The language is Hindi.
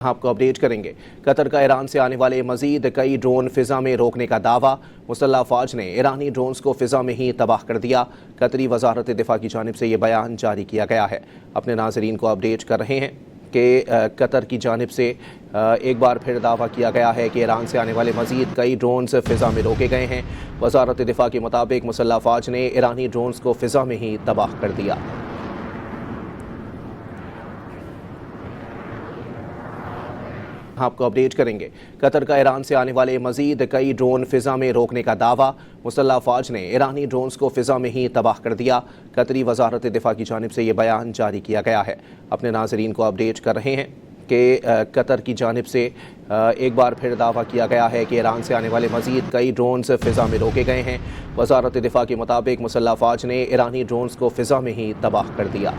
आपको अपडेट करेंगे। कतर का ईरान से आने वाले मजीद कई ड्रोन फिजा में रोकने का दावा। मुसल्लह फौज ने ईरानी ड्रोन्स को फिजा में ही तबाह कर दिया। कतरी वजारत दिफा की जानिब से ये बयान जारी किया गया है। अपने नाजरीन को अपडेट कर रहे हैं कि कतर की जानिब से एक बार फिर दावा किया गया है कि ईरान से आने वाले मजीद कई ड्रोन्स फिजा में रोके गए हैं। वजारत दिफा के मुताबिक मुसल्लह फौज ने ईरानी ड्रोन्स को फिजा में ही तबाह कर दिया। आपको अपडेट करेंगे। कतर का ईरान से आने वाले मजीद कई ड्रोन फिजा में रोकने का दावा। मुसल्लह फौज ने ईरानी ड्रोन्स को फिजा में ही तबाह कर दिया। कतरी वजारत दिफा की जानिब से ये बयान जारी किया गया है। अपने नाजरीन को अपडेट कर रहे हैं कि कतर की जानिब से एक बार फिर दावा किया गया है कि ईरान से आने वाले मजीद कई ड्रोन्स फिजा में रोके गए हैं। वजारत दिफा के मुताबिक मुसल्लह फौज ने ईरानी ड्रोन्स को फिजा में ही तबाह कर दिया।